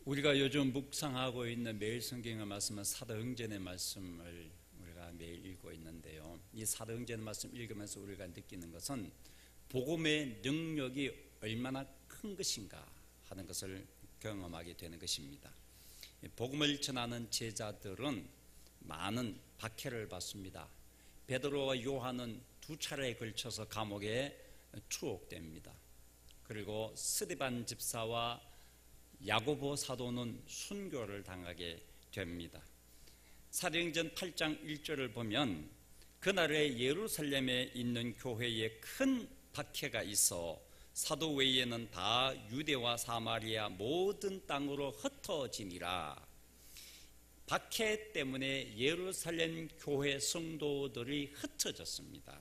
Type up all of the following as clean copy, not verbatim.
우리가 요즘 묵상하고 있는 매일 성경의 말씀은 사도행전의 말씀을 우리가 매일 읽고 있는데요, 이 사도행전의 말씀 읽으면서 우리가 느끼는 것은 복음의 능력이 얼마나 큰 것인가 하는 것을 경험하게 되는 것입니다. 복음을 전하는 제자들은 많은 박해를 받습니다. 베드로와 요한은 두 차례에 걸쳐서 감옥에 투옥됩니다. 그리고 스데반 집사와 야고보 사도는 순교를 당하게 됩니다. 사도행전 8장 1절을 보면 그날에 예루살렘에 있는 교회에 큰 박해가 있어 사도 외에는 다 유대와 사마리아 모든 땅으로 흩어지니라. 박해 때문에 예루살렘 교회 성도들이 흩어졌습니다.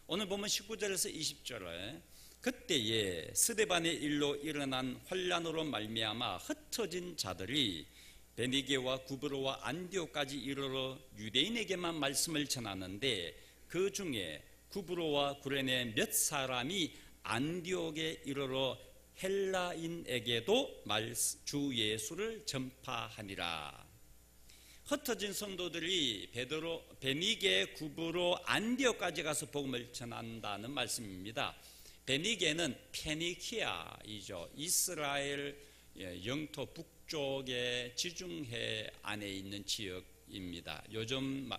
오늘 보면 19절에서 20절에 그때에 스데반의 일로 일어난 환란으로 말미암아 흩어진 자들이 베니게와 구브로와 안디옥까지 이르러 유대인에게만 말씀을 전하는데, 그 중에 구브로와 구레네 몇 사람이 안디옥에 이르러 헬라인에게도 주 예수를 전파하니라. 흩어진 성도들이 베니게, 구브로, 안디옥까지 가서 복음을 전한다는 말씀입니다. 베니게는 페니키아이죠. 이스라엘 영토 북쪽의 지중해 안에 있는 지역입니다. 요즘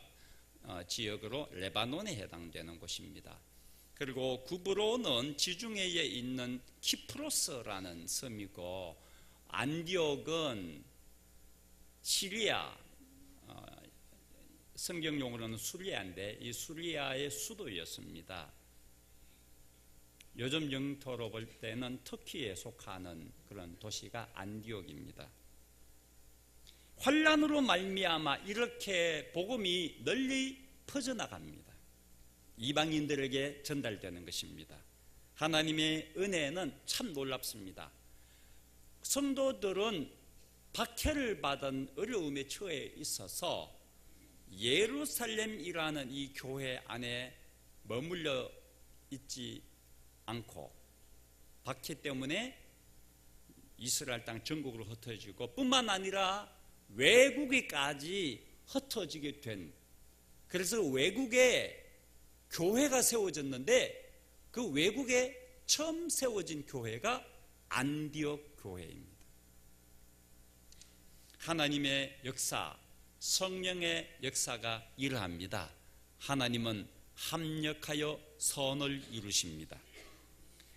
지역으로 레바논에 해당되는 곳입니다. 그리고 구브로는 지중해에 있는 키프로스라는 섬이고, 안디옥은 시리아, 성경용어로는 수리아인데 이 수리아의 수도였습니다. 요즘 영토로 볼 때는 터키에 속하는 그런 도시가 안디옥입니다. 환란으로 말미암아 이렇게 복음이 널리 퍼져나갑니다. 이방인들에게 전달되는 것입니다. 하나님의 은혜는 참 놀랍습니다. 성도들은 박해를 받은 어려움에 처해 있어서 예루살렘이라는 이 교회 안에 머물러 있지 않고, 박해 때문에 이스라엘 땅 전국으로 흩어지고 뿐만 아니라 외국에까지 흩어지게 된, 그래서 외국에 교회가 세워졌는데 그 외국에 처음 세워진 교회가 안디옥 교회입니다. 하나님의 역사, 성령의 역사가 일어납니다. 하나님은 합력하여 선을 이루십니다.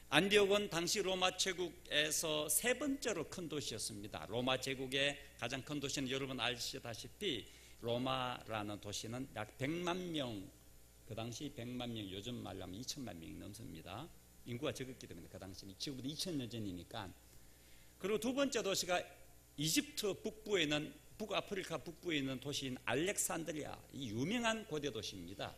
안디옥은 당시 로마 제국에서 세 번째로 큰 도시였습니다. 로마 제국의 가장 큰 도시는 여러분 아시다시피 로마라는 도시는 약 100만 명, 그 당시 100만 명, 요즘 말로 하면 2천만 명이 넘습니다. 인구가 적었기 때문에 그 당시는, 지금부터 2000년 전이니까. 그리고 두 번째 도시가 이집트 북부에 있는, 북아프리카 북부에 있는 도시인 알렉산드리아, 이 유명한 고대 도시입니다.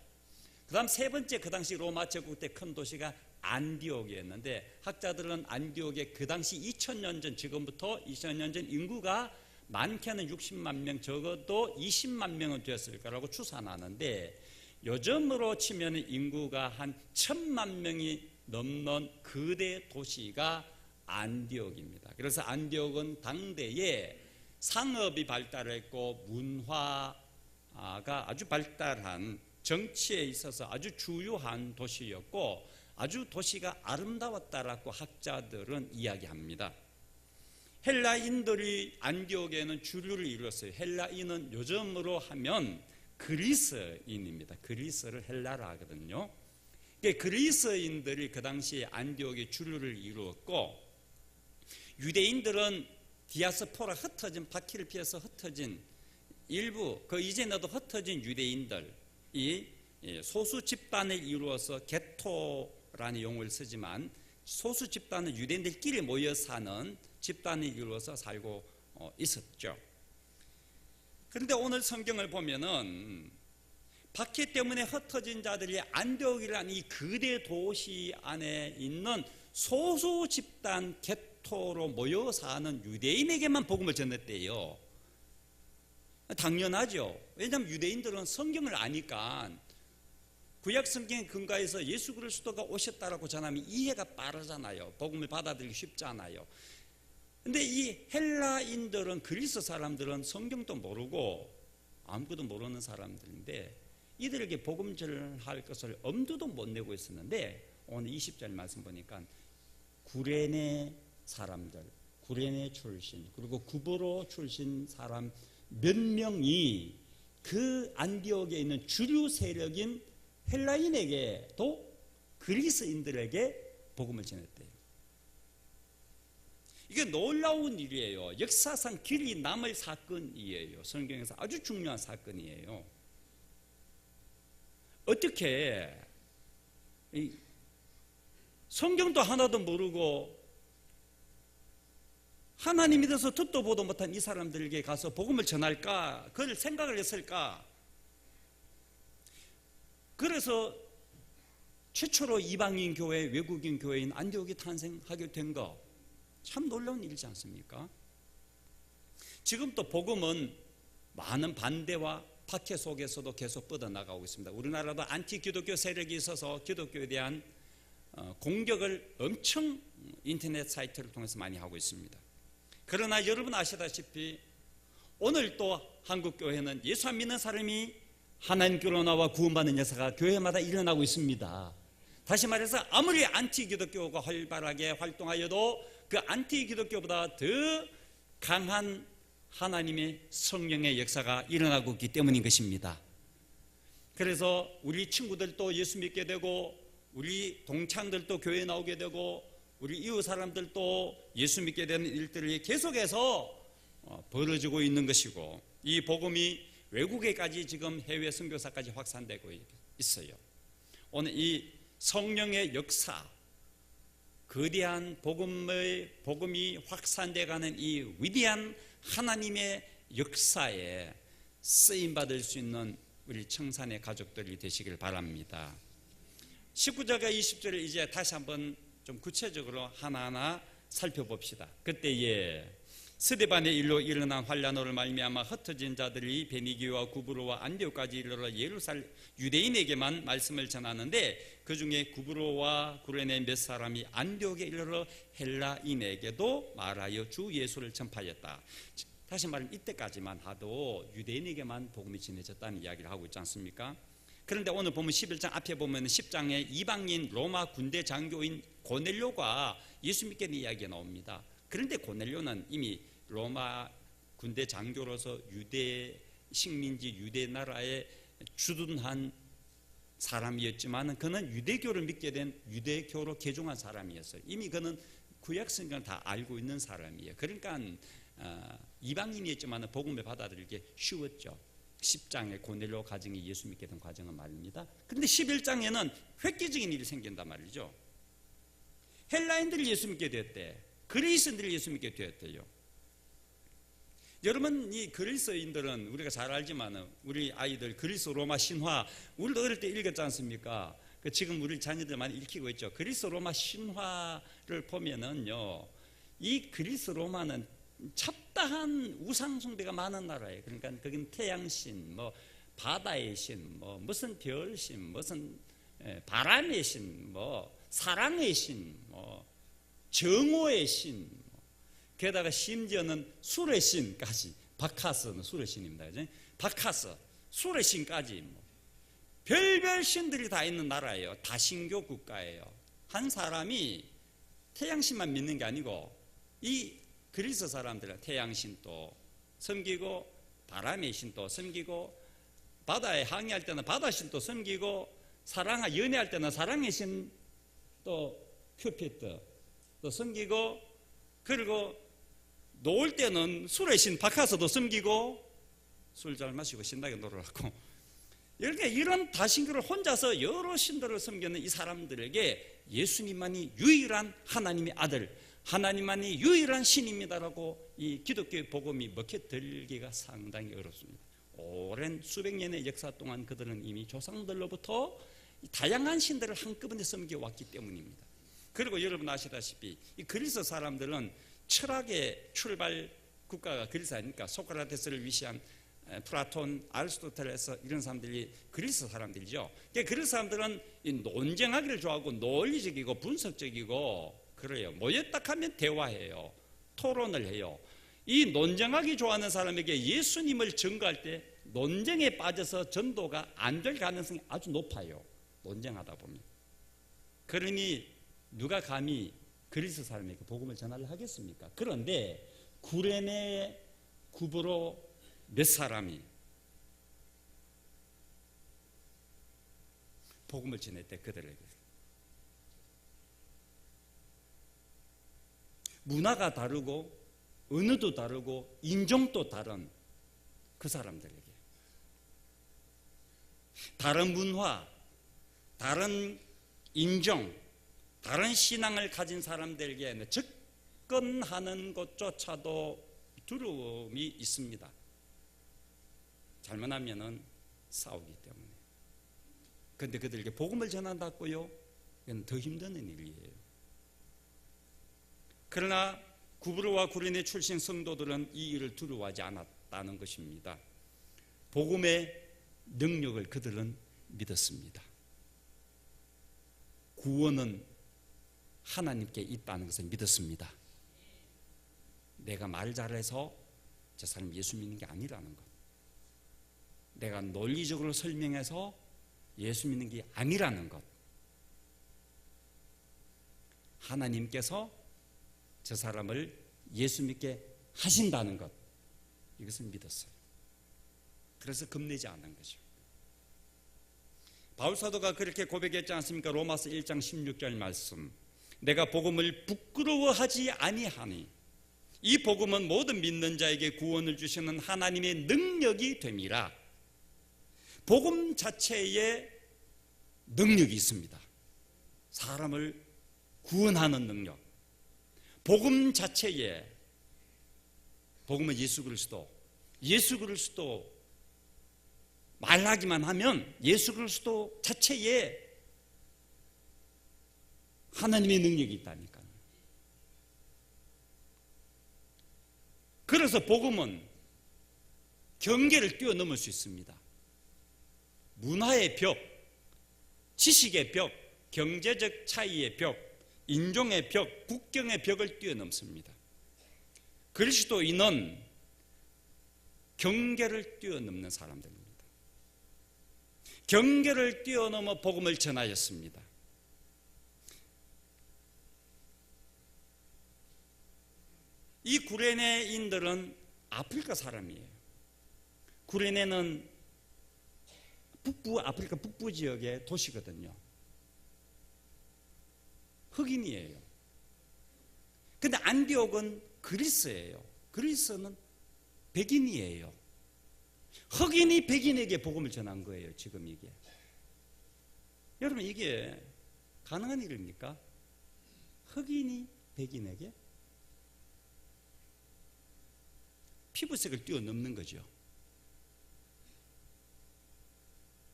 그 다음 세 번째, 그 당시 로마 제국 때 큰 도시가 안디옥이었는데, 학자들은 안디옥에 그 당시 2000년 전, 지금부터 2000년 전 인구가 많게는 60만 명, 적어도 20만 명은 되었을 거라고 추산하는데, 요즘으로 치면 인구가 한 1000만 명이 넘는 거대 도시가 안디옥입니다. 그래서 안디옥은 당대에 상업이 발달했고 문화가 아주 발달한, 정치에 있어서 아주 주요한 도시였고 아주 도시가 아름다웠다라고 학자들은 이야기합니다. 헬라인들이 안디옥에는 주류를 이루었어요. 헬라인은 요즘으로 하면 그리스인입니다. 그리스를 헬라라 하거든요. 그리스인들이 그 당시에 안디옥에 주류를 이루었고, 유대인들은 디아스포라, 흩어진, 박해를 피해서 흩어진 일부, 그 이전에도 흩어진 유대인들이 소수 집단을 이루어서 게토라는 용어를 쓰지만, 소수 집단은 유대인들끼리 모여 사는 집단을 이루어서 살고 있었죠. 그런데 오늘 성경을 보면은 박해 때문에 흩어진 자들이 안디옥이라는 이 거대 도시 안에 있는 소수 집단 게토로 모여 사는 유대인에게만 복음을 전했대요. 당연하죠. 왜냐하면 유대인들은 성경을 아니까 구약 성경에 근거해서 예수 그리스도가 오셨다라고 전하면 이해가 빠르잖아요. 복음을 받아들이기 쉽잖아요. 근데 이 헬라인들은, 그리스 사람들은 성경도 모르고 아무것도 모르는 사람들인데 이들에게 복음 전할 것을 엄두도 못 내고 있었는데 오늘 20절 말씀 보니까 구레네 사람들, 구레네 출신, 그리고 구브로 출신 사람 몇 명이 그 안디옥에 있는 주류 세력인 헬라인에게도 그리스인들에게 복음을 전했대요. 이게 놀라운 일이에요. 역사상 길이 남을 사건이에요. 성경에서 아주 중요한 사건이에요. 어떻게 성경도 하나도 모르고 하나님 믿어서 듣도 보도 못한 이 사람들에게 가서 복음을 전할까? 그걸 생각을 했을까? 그래서 최초로 이방인 교회, 외국인 교회인 안디옥이 탄생하게 된 거 참 놀라운 일이지 않습니까? 지금 또 복음은 많은 반대와 박해 속에서도 계속 뻗어나가고 있습니다. 우리나라도 안티 기독교 세력이 있어서 기독교에 대한 공격을 엄청 인터넷 사이트를 통해서 많이 하고 있습니다. 그러나 여러분 아시다시피 오늘 또 한국 교회는 예수 안 믿는 사람이 하나님께로 나와 구원받는 역사가 교회마다 일어나고 있습니다. 다시 말해서 아무리 안티 기독교가 활발하게 활동하여도 그 안티 기독교보다 더 강한 하나님의 성령의 역사가 일어나고 있기 때문인 것입니다. 그래서 우리 친구들도 예수 믿게 되고 우리 동창들도 교회에 나오게 되고 우리 이웃 사람들도 예수 믿게 되는 일들이 계속해서 벌어지고 있는 것이고 이 복음이 외국에까지 지금 해외 선교사까지 확산되고 있어요. 오늘 이 성령의 역사, 거대한 복음이 확산되어가는 이 위대한 하나님의 역사에 쓰임받을 수 있는 우리 청산의 가족들이 되시길 바랍니다. 19절과 20절을 이제 다시 한번 좀 구체적으로 하나하나 살펴봅시다. 그때에 스데반의 일로 일어난 환란으로 말미암아 흩어진 자들이 베니게와 구브로와 안디옥까지 이르러 예루살렘 유대인에게만 말씀을 전하는데 그 중에 구브로와 구레네 몇 사람이 안디옥에 이르러 헬라인에게도 말하여 주 예수를 전파했다. 다시 말하면 이때까지만 하도 유대인에게만 복음이 전해졌다는 이야기를 하고 있지 않습니까? 그런데 오늘 보면 11장 앞에 보면 10장에 이방인 로마 군대 장교인 고넬료가 예수 믿게 된 이야기가 나옵니다. 그런데 고넬료는 이미 로마 군대 장교로서 유대 식민지 유대 나라에 주둔한 사람이었지만 그는 유대교를 믿게 된 유대교로 개종한 사람이었어요. 이미 그는 구약 성경을 다 알고 있는 사람이에요. 그러니까 이방인이었지만 복음을 받아들이기 쉬웠죠. 10장에 고넬료 가정이 예수 믿게 된 과정은 말입니다. 그런데 11장에는 획기적인 일이 생긴단 말이죠. 헬라인들이 예수 믿게 되었대. 그리스인들이 예수 믿게 되었대요. 여러분, 이 그리스인들은 우리가 잘 알지만 우리 아이들 그리스 로마 신화 우리도 어릴 때 읽었지 않습니까? 지금 우리 자녀들 많이 읽히고 있죠. 그리스 로마 신화를 보면은요, 이 그리스 로마는 첩다한 우상 숭배가 많은 나라예요. 그러니까 거긴 태양신, 뭐 바다의 신, 뭐 무슨 별신, 무슨 바람의 신, 뭐 사랑의 신, 뭐 정오의 신, 게다가 심지어는 술의 신까지, 바카스는 술의 신입니다. 그죠? 바카스, 술의 신까지 뭐 별별 신들이 다 있는 나라예요. 다신교 국가예요. 한 사람이 태양신만 믿는 게 아니고 이 그리스 사람들은 태양신도 섬기고 바람의 신도 섬기고 바다에 항해할 때는 바다신도 섬기고 연애할 때는 사랑의 신 또 큐피드 또 섬기고 그리고 놀 때는 술의 신 바카스도 섬기고 술 잘 마시고 신나게 놀으라고 이런 다신교를 혼자서 여러 신들을 섬기는 이 사람들에게 예수님만이 유일한 하나님의 아들, 하나님만이 유일한 신입니다라고 이 기독교의 복음이 먹혀들기가 상당히 어렵습니다. 오랜 수백 년의 역사 동안 그들은 이미 조상들로부터 다양한 신들을 한꺼번에 섬겨왔기 때문입니다. 그리고 여러분 아시다시피 이 그리스 사람들은 철학의 출발 국가가 그리스 아닙니까? 소크라테스를 위시한 플라톤, 아리스토텔레스 이런 사람들이 그리스 사람들이죠. 그리스 사람들은 이 논쟁하기를 좋아하고 논리적이고 분석적이고 그래요. 모였다 하면 대화해요. 토론을 해요. 이 논쟁하기 좋아하는 사람에게 예수님을 증거할 때 논쟁에 빠져서 전도가 안 될 가능성이 아주 높아요. 논쟁하다 보면. 그러니 누가 감히 그리스 사람에게 복음을 전하려 하겠습니까? 그런데 구레네 구브로 몇 사람이 복음을 전했대. 그들에게 문화가 다르고 언어도 다르고 인종도 다른 그 사람들에게 다른 문화, 다른 인종, 다른 신앙을 가진 사람들에게 접근하는 것조차도 두려움이 있습니다. 잘못하면 싸우기 때문에. 그런데 그들에게 복음을 전한다고요? 이건 더 힘든 일이에요. 그러나 구브로와 구레네 출신 성도들은 이 일을 두려워하지 않았다는 것입니다. 복음의 능력을 그들은 믿었습니다. 구원은 하나님께 있다는 것을 믿었습니다. 내가 말 잘해서 저 사람 예수 믿는 게 아니라는 것, 내가 논리적으로 설명해서 예수 믿는 게 아니라는 것, 하나님께서 저 사람을 예수 믿게 하신다는 것, 이것을 믿었어요. 그래서 겁내지 않는 거죠. 바울사도가 그렇게 고백했지 않습니까? 로마서 1장 16절 말씀, 내가 복음을 부끄러워하지 아니하니 이 복음은 모든 믿는 자에게 구원을 주시는 하나님의 능력이 됨이라. 복음 자체에 능력이 있습니다. 사람을 구원하는 능력. 복음 자체에, 복음은 예수 그리스도 말하기만 하면 예수 그리스도 자체에 하나님의 능력이 있다니까요. 그래서 복음은 경계를 뛰어넘을 수 있습니다. 문화의 벽, 지식의 벽, 경제적 차이의 벽, 인종의 벽, 국경의 벽을 뛰어넘습니다. 그리스도인은 경계를 뛰어넘는 사람들입니다. 경계를 뛰어넘어 복음을 전하였습니다. 이 구레네인들은 아프리카 사람이에요. 구레네는 아프리카 북부 지역의 도시거든요. 흑인이에요. 근데 안디옥은 그리스예요. 그리스는 백인이에요. 흑인이 백인에게 복음을 전한 거예요. 지금 이게. 여러분, 이게 가능한 일입니까? 흑인이 백인에게? 피부색을 뛰어넘는 거죠.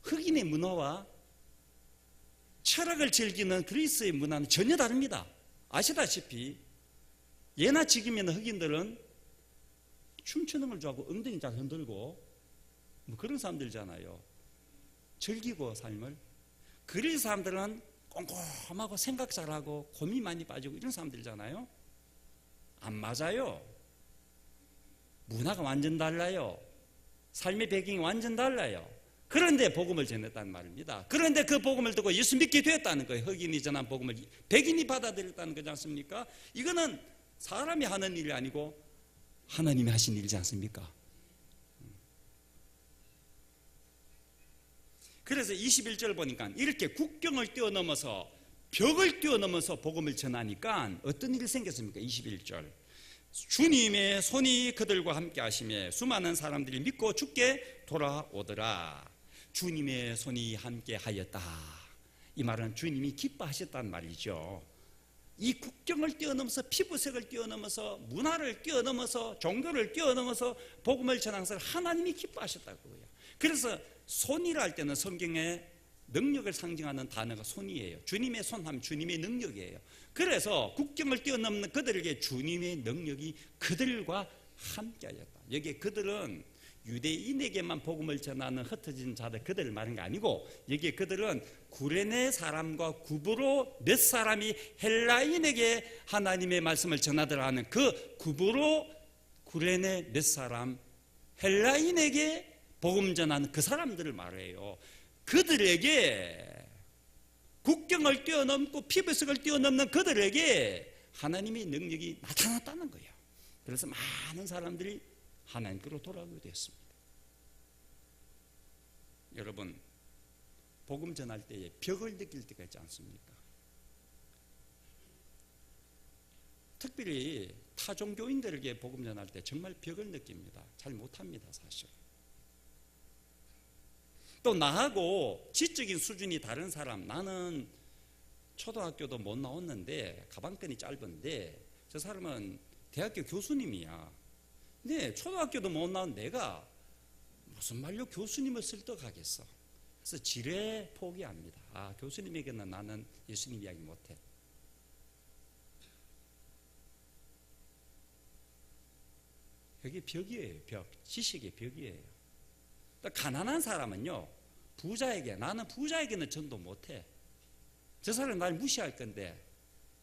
흑인의 문화와 철학을 즐기는 그리스의 문화는 전혀 다릅니다. 아시다시피 예나 지금이나 흑인들은 춤추는 걸 좋아하고 엉덩이 잘 흔들고 뭐 그런 사람들이잖아요. 즐기고 삶을. 그리스 사람들은 꼼꼼하고 생각 잘하고 고민 많이 빠지고 이런 사람들이잖아요. 안 맞아요. 문화가 완전 달라요. 삶의 배경이 완전 달라요. 그런데 복음을 전했다는 말입니다. 그런데 그 복음을 듣고 예수 믿게 되었다는 거예요. 흑인이 전한 복음을 백인이 받아들였다는 거지 않습니까? 이거는 사람이 하는 일이 아니고 하나님이 하신 일이지 않습니까? 그래서 21절 보니까 이렇게 국경을 뛰어넘어서 벽을 뛰어넘어서 복음을 전하니까 어떤 일이 생겼습니까? 21절, 주님의 손이 그들과 함께 하시며 수많은 사람들이 믿고 주께 돌아오더라. 주님의 손이 함께 하였다. 이 말은 주님이 기뻐하셨다는 말이죠. 이 국경을 뛰어넘어서 피부색을 뛰어넘어서 문화를 뛰어넘어서 종교를 뛰어넘어서 복음을 전한 것을 하나님이 기뻐하셨다고요. 그래서 손이라 할 때는 성경에 능력을 상징하는 단어가 손이에요. 주님의 손하면 주님의 능력이에요. 그래서 국경을 뛰어넘는 그들에게 주님의 능력이 그들과 함께하였다. 여기에 그들은 유대인에게만 복음을 전하는 흩어진 자들, 그들을 말하는 게 아니고, 여기에 그들은 구레네 사람과 구브로 몇 사람이 헬라인에게 하나님의 말씀을 전하더라 하는 그 구브로 구레네 몇 사람, 헬라인에게 복음 전하는 그 사람들을 말해요. 그들에게, 국경을 뛰어넘고 피부색을 뛰어넘는 그들에게 하나님의 능력이 나타났다는 거예요. 그래서 많은 사람들이 하나님께로 돌아오게 되었습니다. 여러분, 복음 전할 때에 벽을 느낄 때가 있지 않습니까? 특별히 타종교인들에게 복음 전할 때 정말 벽을 느낍니다. 잘 못합니다, 사실. 또 나하고 지적인 수준이 다른 사람, 나는 초등학교도 못 나왔는데 가방끈이 짧은데 저 사람은 대학교 교수님이야. 근데 초등학교도 못 나온 내가 무슨 말로 교수님을 설득하겠어. 그래서 지레 포기합니다. 아, 교수님에게는 나는 예수님 이야기 못해. 그게 벽이에요. 벽. 지식의 벽이에요. 가난한 사람은요, 부자에게, 나는 부자에게는 전도 못해. 저 사람은 날 무시할 건데,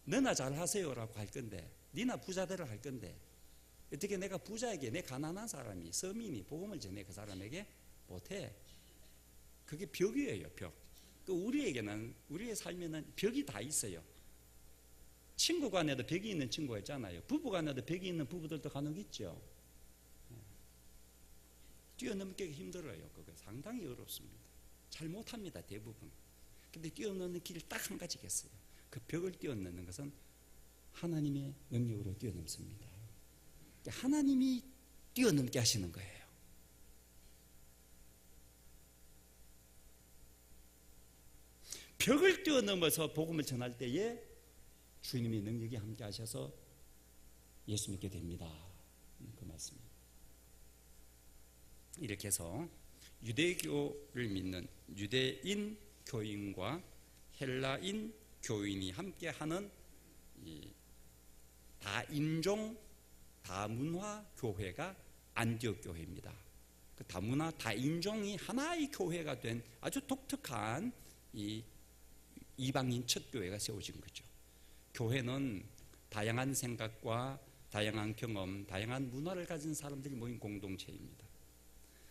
너나 잘하세요라고 할 건데, 니나 부자대로 할 건데, 어떻게 내가 부자에게, 내 가난한 사람이, 서민이 복음을 전해 그 사람에게 못해. 그게 벽이에요, 벽. 우리에게는, 우리의 삶에는 벽이 다 있어요. 친구 간에도 벽이 있는 친구가 있잖아요. 부부 간에도 벽이 있는 부부들도 간혹 있죠. 뛰어넘기 힘들어요. 그거 상당히 어렵습니다. 잘 못합니다, 대부분. 근데 뛰어넘는 길이 딱 한 가지가 있어요. 그 벽을 뛰어넘는 것은 하나님의 능력으로 뛰어넘습니다. 하나님이 뛰어넘게 하시는 거예요. 벽을 뛰어넘어서 복음을 전할 때에 주님의 능력이 함께 하셔서 예수 믿게 됩니다. 그 말씀입니다. 이렇게 해서 유대교를 믿는 유대인 교인과 헬라인 교인이 함께하는 다인종 다문화 교회가 안디옥 교회입니다. 그 다문화 다인종이 하나의 교회가 된 아주 독특한 이 이방인 첫 교회가 세워진 거죠. 교회는 다양한 생각과 다양한 경험, 다양한 문화를 가진 사람들이 모인 공동체입니다.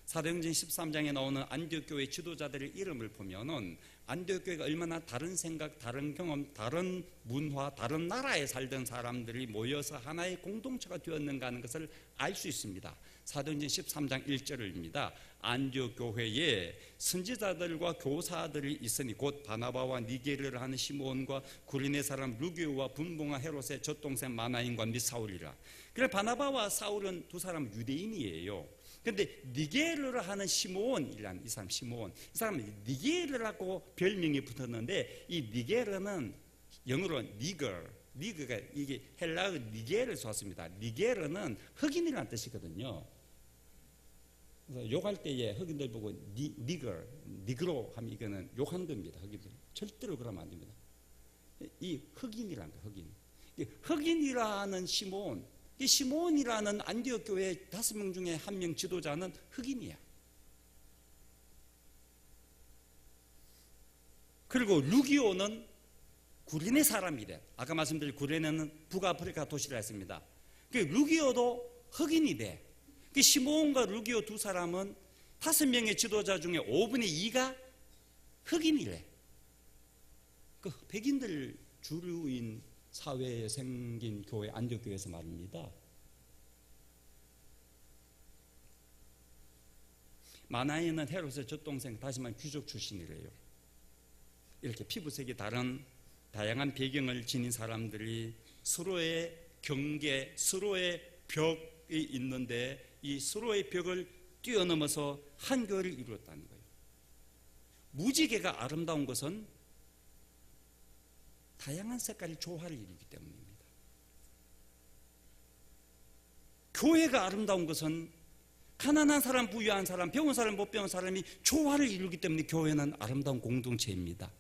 사도행전 13장에 나오는 안디옥 교회 지도자들의 이름을 보면은 안디옥 교회가 얼마나 다른 생각, 다른 경험, 다른 문화, 다른 나라에 살던 사람들이 모여서 하나의 공동체가 되었는가 하는 것을 알 수 있습니다. 사도행전 13장 1절입니다. 안디옥 교회에 선지자들과 교사들이 있으니 곧 바나바와 니게르를 하는 시므온과 구레네 사람 루기오와 분봉아 헤롯의 젖동생 마나인과 및 사울이라. 그래 바나바와 사울은 두 사람은 유대인이에요. 그런데 니게르를 하는 시므온이라는 이 사람 시므온, 이 사람은 니게르라고 별명이 붙었는데 이 니게르는 영어로 니거가 이게 헬라어 니게르를 썼습니다. 니게르는 흑인이라는 뜻이거든요. 그래서 욕할 때에 흑인들 보고 니그로 하면 이거는 욕하는 겁니다. 흑인들 절대로 그러면 안 됩니다. 이 흑인이라는 거, 흑인이라는 시므온, 이 시므온이라는 안디옥 교회 5명 중에 1명 지도자는 흑인이야. 그리고 루기오는 구레네 사람이래. 아까 말씀드린 구레네는 북아프리카 도시라 했습니다. 루기오도 흑인이 돼. 시므온과 루기오 두 사람은 5명의 지도자 중에 5분의 2가 흑인이래. 그 백인들 주류인 사회에 생긴 교회 안디옥 교회에서 말입니다. 마나인은 헤롯의 젖동생, 다시 말하면 귀족 출신이래요. 이렇게 피부색이 다른 다양한 배경을 지닌 사람들이 서로의 경계, 서로의 벽이 있는데 이 서로의 벽을 뛰어넘어서 한 교회를 이루었다는 거예요. 무지개가 아름다운 것은 다양한 색깔의 조화를 이루기 때문입니다. 교회가 아름다운 것은 가난한 사람, 부유한 사람, 병원 사람, 못 병원 사람이 조화를 이루기 때문에 교회는 아름다운 공동체입니다.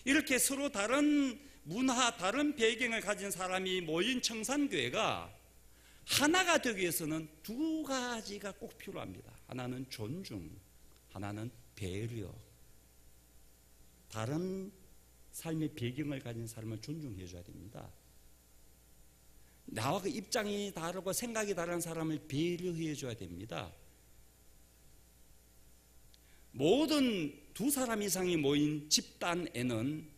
이렇게 서로 다른 문화, 다른 배경을 가진 사람이 모인 청산교회가 하나가 되기 위해서는 두 가지가 꼭 필요합니다. 하나는 존중, 하나는 배려. 다른 삶의 배경을 가진 사람을 존중해 줘야 됩니다. 나와 그 입장이 다르고 생각이 다른 사람을 배려해 줘야 됩니다. 모든 두 사람 이상이 모인 집단에는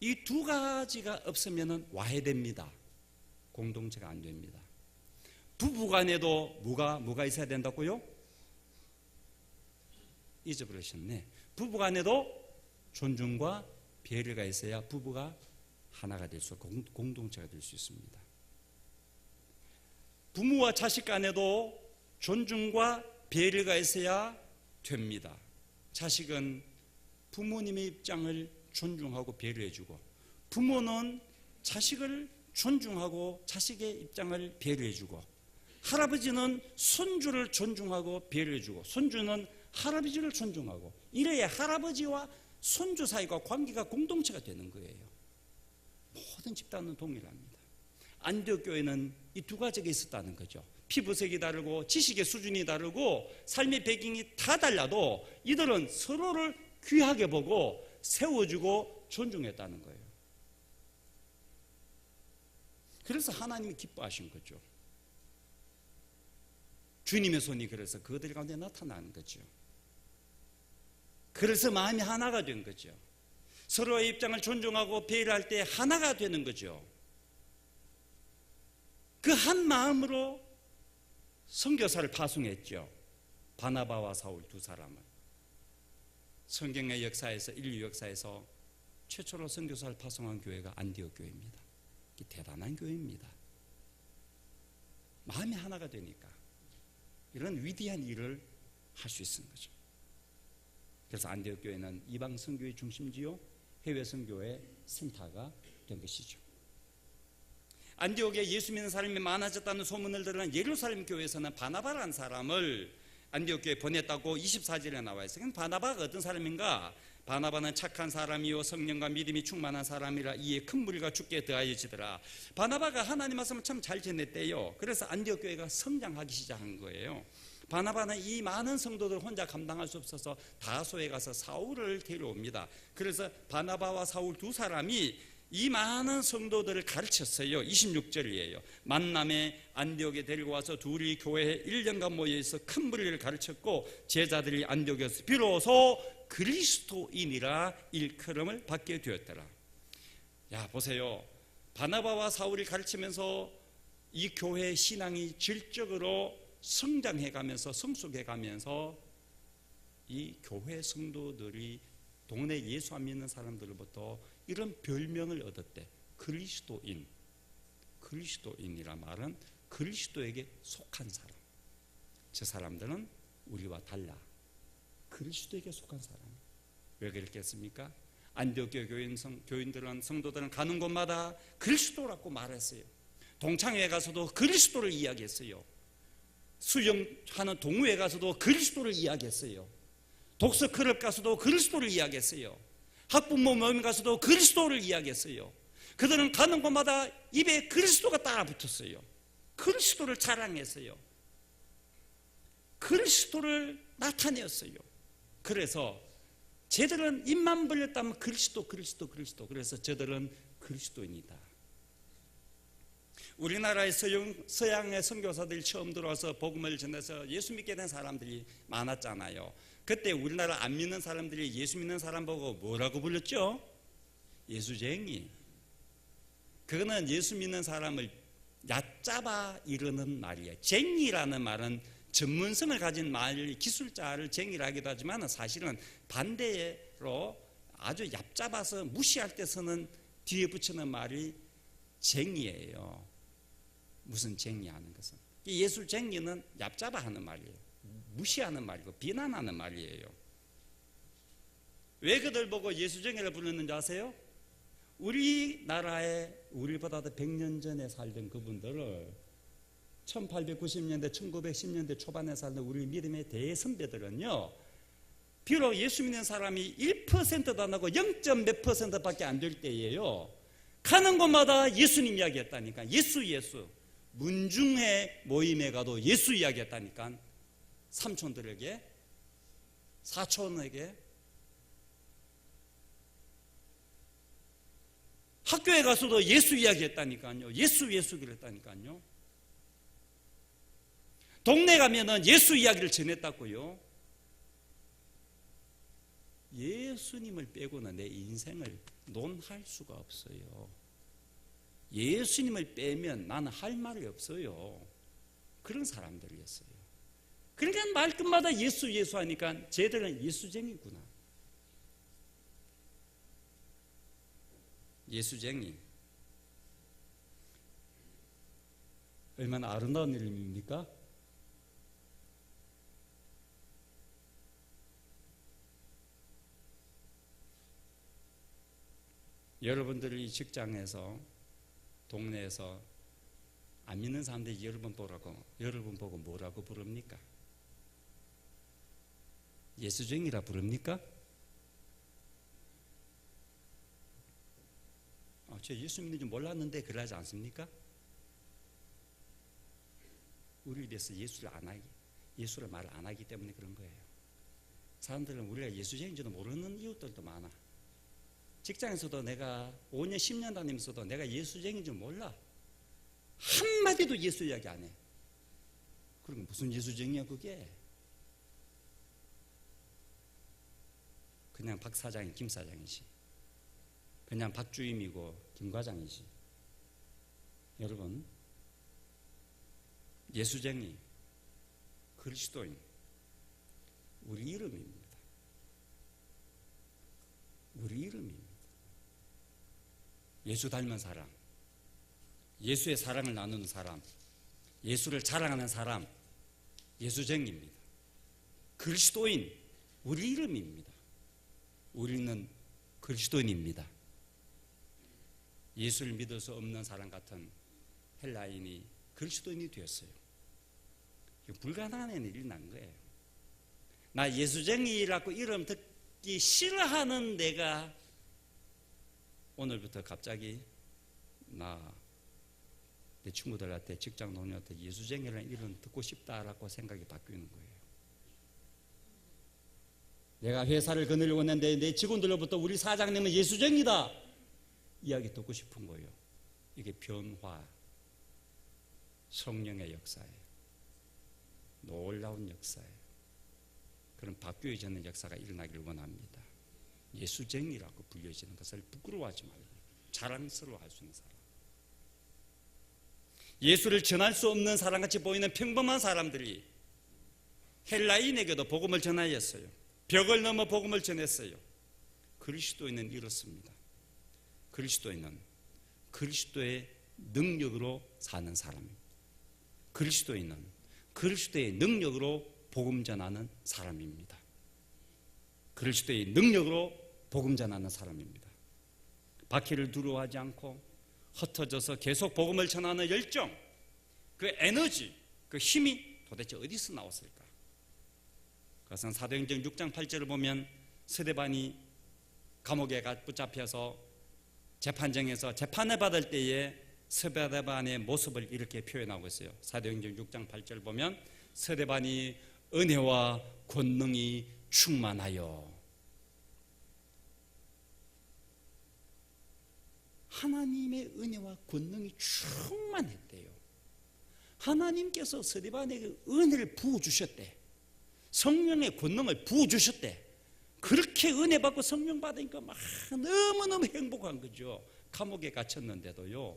이 두 가지가 없으면 와해됩니다. 공동체가 안 됩니다. 부부간에도 뭐가 있어야 된다고요? 잊어버리셨네. 부부간에도 존중과 배려가 있어야 부부가 하나가 될 수 있고 공동체가 될 수 있습니다. 부모와 자식 간에도 존중과 배려가 있어야 됩니다. 자식은 부모님의 입장을 존중하고 배려해주고, 부모는 자식을 존중하고 자식의 입장을 배려해주고, 할아버지는 손주를 존중하고 배려해주고, 손주는 할아버지를 존중하고, 이래야 할아버지와 손주 사이가 관계가 공동체가 되는 거예요. 모든 집단은 동일합니다. 안디옥 교회는 이 두 가지가 있었다는 거죠. 피부색이 다르고 지식의 수준이 다르고 삶의 배경이 다 달라도 이들은 서로를 귀하게 보고 세워주고 존중했다는 거예요. 그래서 하나님이 기뻐하신 거죠. 주님의 손이 그래서 그들 가운데 나타나는 거죠. 그래서 마음이 하나가 된 거죠. 서로의 입장을 존중하고 배려할 때 하나가 되는 거죠. 그 한 마음으로 선교사를 파송했죠. 바나바와 사울 두 사람을. 성경의 역사에서, 인류 역사에서 최초로 선교사를 파송한 교회가 안디옥 교회입니다. 대단한 교회입니다. 마음이 하나가 되니까 이런 위대한 일을 할 수 있는 거죠. 그래서 안디옥 교회는 이방 선교의 중심지요, 해외 선교의 센터가 된 것이죠. 안디옥에 예수 믿는 사람이 많아졌다는 소문을 들은 예루살렘 교회에서는 바나바라는 사람을 안디옥 교회에 보냈다고 24절에 나와 있어요. 바나바가 어떤 사람인가? 바나바는 착한 사람이요 성령과 믿음이 충만한 사람이라 이에 큰 무리가 죽게 더하여지더라. 바나바가 하나님 말씀을 참 잘 전했대요. 그래서 안디옥 교회가 성장하기 시작한 거예요. 바나바는 이 많은 성도들 혼자 감당할 수 없어서 다소에 가서 사울을 데려옵니다. 그래서 바나바와 사울 두 사람이 이 많은 성도들을 가르쳤어요. 26절이에요. 만남에 안디옥에 데리고 와서 둘이 교회에 1년간 모여있어 큰 무리를 가르쳤고, 제자들이 안디옥에서 비로소 그리스도인이라 일컬음을 받게 되었더라. 야, 보세요. 바나바와 사울이 가르치면서 이 교회의 신앙이 질적으로 성장해가면서 성숙해가면서 이 교회 성도들이 동네 예수 안 믿는 사람들로부터 이런 별명을 얻었대. 그리스도인. 그리스도인이란 말은 그리스도에게 속한 사람. 저 사람들은 우리와 달라. 그리스도에게 속한 사람. 왜 그랬겠습니까? 안디옥 교인들은, 성도들은 가는 곳마다 그리스도라고 말했어요. 동창회에 가서도 그리스도를 이야기했어요. 수영하는 동호회 가서도 그리스도를 이야기했어요. 독서 클럽 가서도 그리스도를 이야기했어요. 학부모 모임 가서도 그리스도를 이야기했어요. 그들은 가는 곳마다 입에 그리스도가 따라 붙었어요. 그리스도를 자랑했어요. 그리스도를 나타내었어요. 그래서 쟤들은 입만 벌렸다면 그리스도. 그래서 저들은 그리스도인이다. 우리나라의 서양의 선교사들이 처음 들어와서 복음을 전해서 예수 믿게 된 사람들이 많았잖아요. 그때 우리나라 안 믿는 사람들이 예수 믿는 사람 보고 뭐라고 불렀죠? 예수쟁이. 그거는 예수 믿는 사람을 얕잡아 이르는 말이에요. 쟁이라는 말은 전문성을 가진 말, 기술자를 쟁이라 하기도 하지만 사실은 반대로 아주 얕잡아서 무시할 때 쓰는 뒤에 붙이는 말이 쟁이에요. 무슨 쟁이하는 것은. 예술쟁이는 얕잡아 하는 말이에요. 무시하는 말이고 비난하는 말이에요. 왜 그들 보고 예수쟁이를 부르는지 아세요? 우리나라에 우리보다도 100년 전에 살던 그분들을 1890년대 1910년대 초반에 살던 우리 믿음의 대선배들은요, 비록 예수 믿는 사람이 1%도 안 하고 0. 몇 %밖에 안 될 때예요. 가는 곳마다 예수님 이야기했다니까. 예수. 문중회 모임에 가도 예수 이야기했다니까. 삼촌들에게, 사촌에게. 학교에 가서도 예수 이야기했다니까요. 예수 그랬다니까요. 동네 가면은 예수 이야기를 전했다고요. 예수님을 빼고는 내 인생을 논할 수가 없어요. 예수님을 빼면 나는 할 말이 없어요. 그런 사람들이었어요. 그러니까 말끝마다 예수 하니까 쟤들은 예수쟁이구나. 예수쟁이. 얼마나 아름다운 이름입니까? 여러분들이 직장에서, 동네에서 안 믿는 사람들이 여러분 보고 뭐라고 부릅니까? 예수쟁이라 부릅니까? 저 예수 믿는 줄 몰랐는데 그러지 않습니까? 우리에 대해서 예수를 말 안 하기 때문에 그런 거예요. 사람들은 우리가 예수쟁인지도 모르는 이웃들도 많아. 직장에서도 내가 5년 10년 다니면서도 내가 예수쟁인 줄 몰라. 한마디도 예수 이야기 안 해. 그럼 무슨 예수쟁이야 그게? 그냥 박 사장이 김 사장이지. 그냥 박 주임이고 김 과장이지. 여러분, 예수쟁이, 그리스도인, 우리 이름입니다. 우리 이름입니다. 예수 닮은 사람, 예수의 사랑을 나누는 사람, 예수를 자랑하는 사람, 예수쟁이입니다. 그리스도인, 우리 이름입니다. 우리는 그리스도인입니다. 예수를 믿을 수 없는 사람 같은 헬라인이 그리스도인이 되었어요. 불가능한 일이 난 거예요. 나 예수쟁이라고 이름 듣기 싫어하는 내가 오늘부터 갑자기 내 친구들한테, 직장 동료한테 예수쟁이라는 이름 듣고 싶다라고 생각이 바뀌는 거예요. 내가 회사를 거느리고 있는데 내 직원들로부터 우리 사장님은 예수쟁이다 이야기 듣고 싶은 거예요. 이게 변화, 성령의 역사예요. 놀라운 역사예요. 그런 바뀌어지는 역사가 일어나기를 원합니다. 예수쟁이라고 불려지는 것을 부끄러워하지 말고 자랑스러워할 수 있는 사람, 예수를 전할 수 없는 사람같이 보이는 평범한 사람들이 헬라인에게도 복음을 전하였어요. 벽을 넘어 복음을 전했어요. 그리스도인은 이렇습니다. 그리스도인은 그리스도의 능력으로 사는 사람입니다. 그리스도인은 그리스도의 능력으로 복음 전하는 사람입니다. 그리스도의 능력으로 복음 전하는 사람입니다. 바퀴를 두려워하지 않고 흩어져서 계속 복음을 전하는 열정, 그 에너지, 그 힘이 도대체 어디서 나왔을까? 그것은 사도행전 6장 8절을 보면 스데반이 감옥에 붙잡혀서 재판정에서 재판을 받을 때에 스데반의 모습을 이렇게 표현하고 있어요. 사도행전 6장 8절을 보면 스데반이 은혜와 권능이 충만하여, 하나님의 은혜와 권능이 충만했대요. 하나님께서 스데반에게 은혜를 부어주셨대. 성령의 권능을 부어주셨대. 그렇게 은혜 받고 성령 받으니까 막 너무너무 행복한 거죠. 감옥에 갇혔는데도요,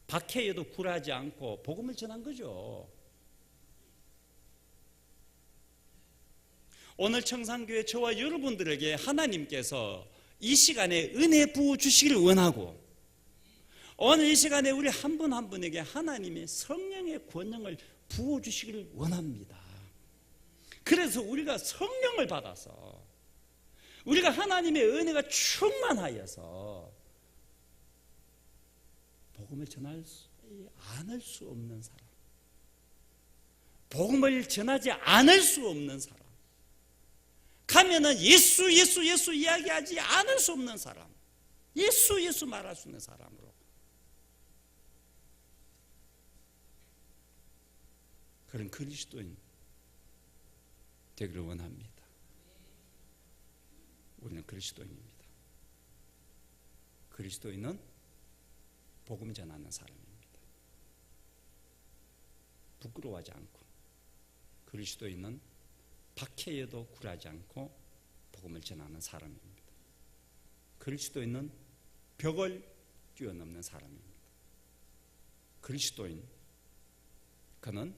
박해에도 굴하지 않고 복음을 전한 거죠. 오늘 청산교회 저와 여러분들에게 하나님께서 이 시간에 은혜 부어주시기를 원하고, 오늘 이 시간에 우리 한 분 한 분에게 하나님의 성령의 권능을 부어주시기를 원합니다. 그래서 우리가 성령을 받아서 우리가 하나님의 은혜가 충만하여서 복음을 전하지 않을 수 없는 사람, 복음을 전하지 않을 수 없는 사람, 가면은 예수 이야기하지 않을 수 없는 사람, 예수 말할 수 있는 사람으로 그런 그리스도인 되기를 원합니다. 우리는 그리스도인입니다. 그리스도인은 복음 전하는 사람입니다. 부끄러워하지 않고, 그리스도인은 박해에도 굴하지 않고 복음을 전하는 사람입니다. 그리스도인은 벽을 뛰어넘는 사람입니다. 그리스도인, 그는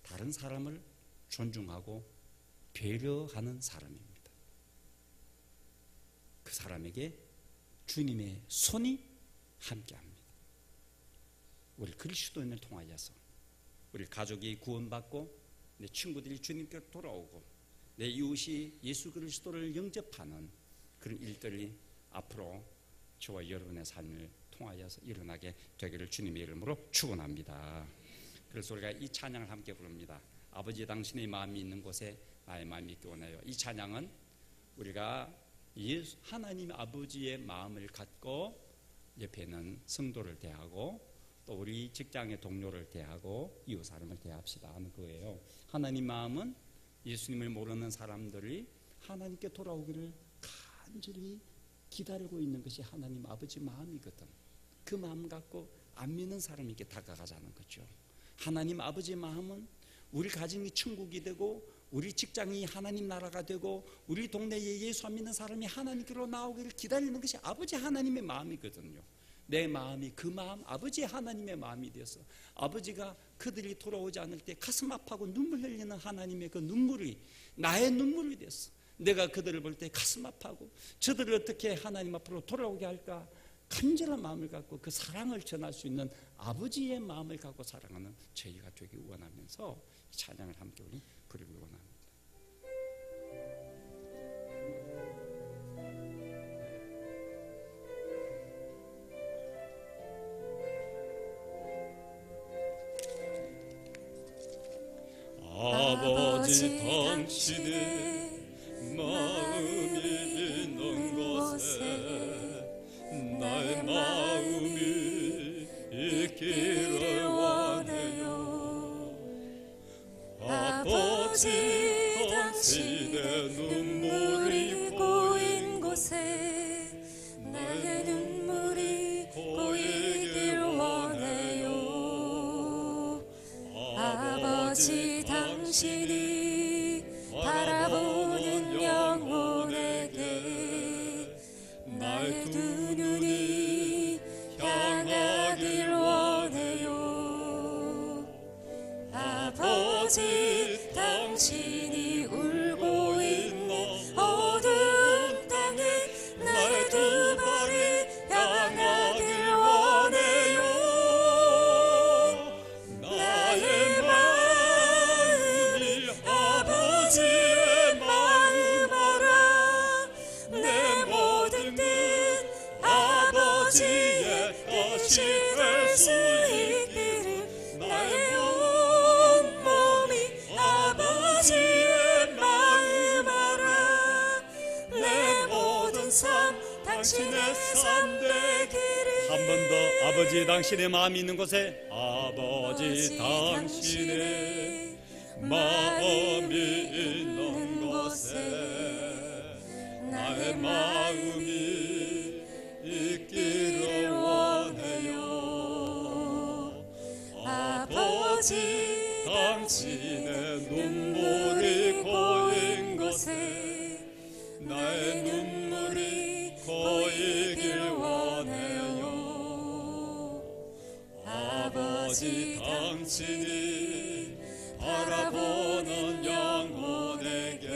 다른 사람을 존중하고 배려하는 사람입니다. 그 사람에게 주님의 손이 함께합니다. 우리 그리스도인을 통하여서 우리 가족이 구원받고 내 친구들이 주님께 돌아오고 내 이웃이 예수 그리스도를 영접하는 그런 일들이 앞으로 저와 여러분의 삶을 통하여서 일어나게 되기를 주님의 이름으로 축원합니다. 그래서 우리가 이 찬양을 함께 부릅니다. 아버지 당신의 마음이 있는 곳에 나의 마음이 있기 원해요. 이 찬양은 우리가 하나님 아버지의 마음을 갖고 옆에 있는 성도를 대하고 또 우리 직장의 동료를 대하고 이웃 사람을 대합시다 하는 거예요. 하나님 마음은 예수님을 모르는 사람들이 하나님께 돌아오기를 간절히 기다리고 있는 것이 하나님 아버지 마음이거든. 그 마음 갖고 안 믿는 사람에게 다가가자는 거죠. 하나님 아버지의 마음은 우리 가정이 천국이 되고 우리 직장이 하나님 나라가 되고 우리 동네에 예수 안 믿는 사람이 하나님께로 나오기를 기다리는 것이 아버지 하나님의 마음이거든요. 내 마음이 그 마음, 아버지 하나님의 마음이 되어서 아버지가 그들이 돌아오지 않을 때 가슴 아파하고 눈물 흘리는 하나님의 그 눈물이 나의 눈물이 됐어. 내가 그들을 볼 때 가슴 아파하고 저들을 어떻게 하나님 앞으로 돌아오게 할까 간절한 마음을 갖고 그 사랑을 전할 수 있는 아버지의 마음을 갖고 사랑하는 저희가 되기 원하면서 이 찬양을 함께 우리 부르기 원합니다. 아버지 당신의 마음이 있는 곳에 나의 마음이 있기를 원해요. 아버지 당신의 눈물이 고인 곳에 나의 눈물이 고이길 원해요. 아버지 당신이 바라보는 영혼에게 나의 두 눈이 향하길 원해요. 아버지 당신이 울고 있는 어두운 땅에 나의 두 발이 향하길 원해요. 나의 마음이 아버지의 마음 알아. 내 모든 뜻 아버지의 뜻이 될 수 있기를 나의 온 몸이 아버지의 마음 알아. 내 모든 삶 당신의 삶 되기를. 한 번 더 아버지 당신의 마음이 있는 곳에 아버지 당신의 마음이 있는 곳에 나의 마음이 있기를 원해요. 아버지 당신의 눈물이 고인 곳에 나의 눈물이 고이길 원해요. 아버지 당신이 바라보는 영혼에게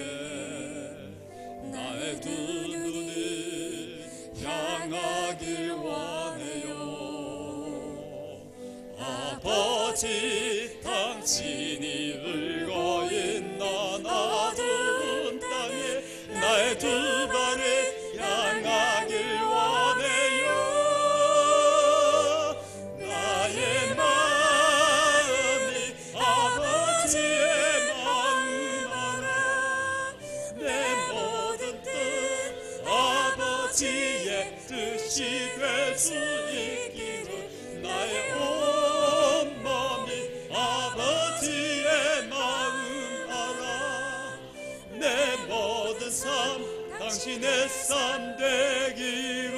나의 두 눈이 향하길 원해요. 아버지 당신이 울고 있는 어두운 땅에 나의 두 발을 향하길 원해요. 나의 마음이 아버지의 마음 알아. 내 모든 뜻 아버지의 뜻이 될 수 있기를 나의 온 몸이 아버지의 당신의 삶 되기를.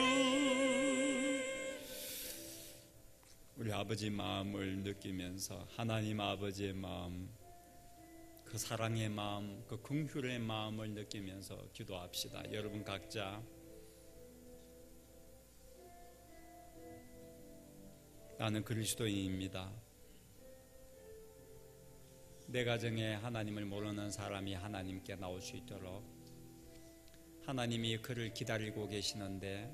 우리 아버지 마음을 느끼면서 하나님 아버지의 마음, 그 사랑의 마음, 그 긍휼의 마음을 느끼면서 기도합시다. 여러분 각자 나는 그리스도인입니다. 내 가정에 하나님을 모르는 사람이 하나님께 나올 수 있도록 하나님이 그를 기다리고 계시는데,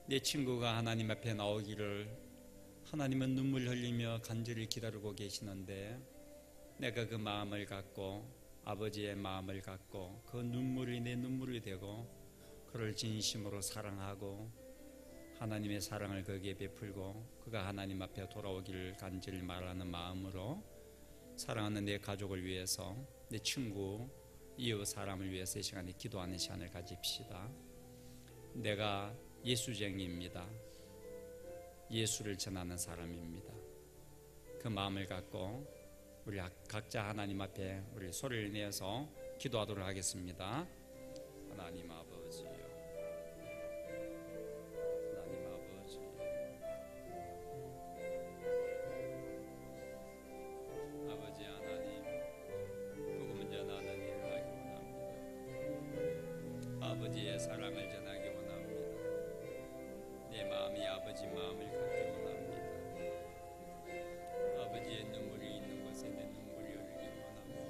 내 친구가 하나님 앞에 나오기를 하나님은 눈물 흘리며 간절히 기다리고 계시는데, 내가 그 마음을 갖고 아버지의 마음을 갖고 그 눈물이 내 눈물이 되고 그를 진심으로 사랑하고 하나님의 사랑을 거기에 베풀고 그가 하나님 앞에 돌아오기를 간절히 말하는 마음으로 사랑하는 내 가족을 위해서, 내 친구, 이웃 사람을 위해서 이 시간에 기도하는 시간을 가집시다. 내가 예수쟁이입니다. 예수를 전하는 사람입니다. 그 마음을 갖고 우리 각자 하나님 앞에 우리 소리를 내어서 기도하도록 하겠습니다. 하나님 아버지요, 하나님 아버지, 아버지 하나님, 복음을 전하는 일을 하기 원합니다. 아버지의 사랑을 전하기 원합니다. 내 마음이 아버지 마음을 갖기 원합니다. 아버지의 눈물이 있는 곳에 내 눈물이 흐르기 원합니다.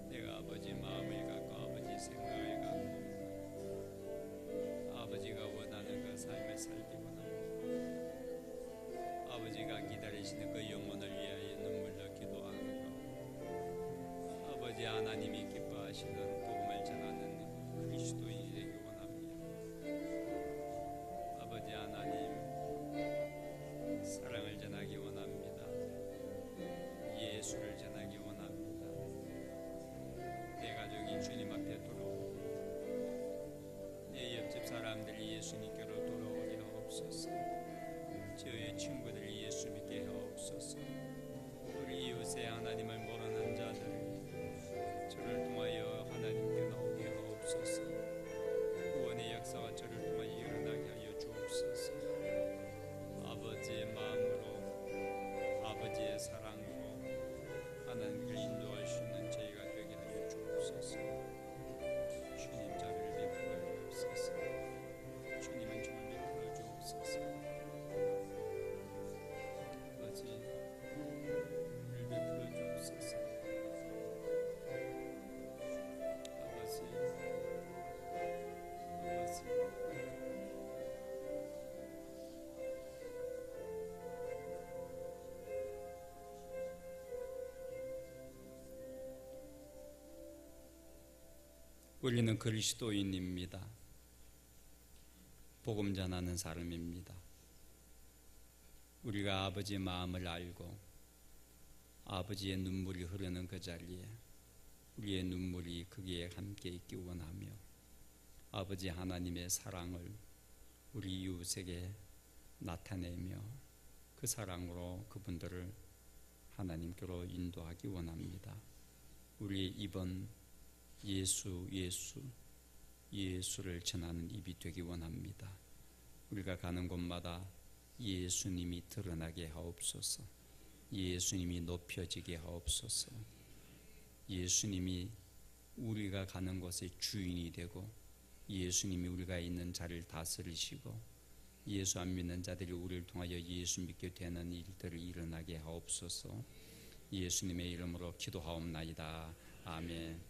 내가 아버지 마음을 갖고 아버지 생각을 갖고 아버지가 원하는 그 삶을 살기 원합니다. 아버지가 기다리시는 그 영혼을 위하여 눈물로 기도하는 것, 아버지 하나님이 기뻐하시는 복음을 전하는 그리스도인이 되기 원합니다. 아버지 하나님, 사랑을 전하기 원합니다. 예수를 전하기 원합니다. 내 가족이 주님 앞에 돌아오고 내 옆집 사람들이 예수님께로 돌아오게 하옵소서. 저의 친구들이 예수 믿게 하옵소서. 우리 이웃에 하나님을 모르는 자들, 저를 통하여 하나님께 나오게 하옵소서. 구원의 역사가 저를 통하여 일어나게 하여 주옵소서. 아버지의 마음으로, 아버지의 사랑으로 하나님을 인도할 수 있는 저희가 되게 하여 주옵소서. 주님 저를 베풀어 주옵소서. 주님은 저를 베풀어 주옵소서. 아버지 우리를 베풀어 주옵소서. 아버지, 아버지, 우리는 그리스도인입니다. 복음 전하는 사람입니다. 우리가 아버지의 마음을 알고 아버지의 눈물이 흐르는 그 자리에 우리의 눈물이 거기에 함께 있기 원하며, 아버지 하나님의 사랑을 우리 이웃에게 나타내며 그 사랑으로 그분들을 하나님께로 인도하기 원합니다. 우리의 입은 예수를 전하는 입이 되기 원합니다. 우리가 가는 곳마다 예수님이 드러나게 하옵소서. 예수님이 높여지게 하옵소서. 예수님이 우리가 가는 곳의 주인이 되고 예수님이 우리가 있는 자리를 다스리시고 예수 안 믿는 자들이 우리를 통하여 예수 믿게 되는 일들을 일어나게 하옵소서. 예수님의 이름으로 기도하옵나이다. 아멘.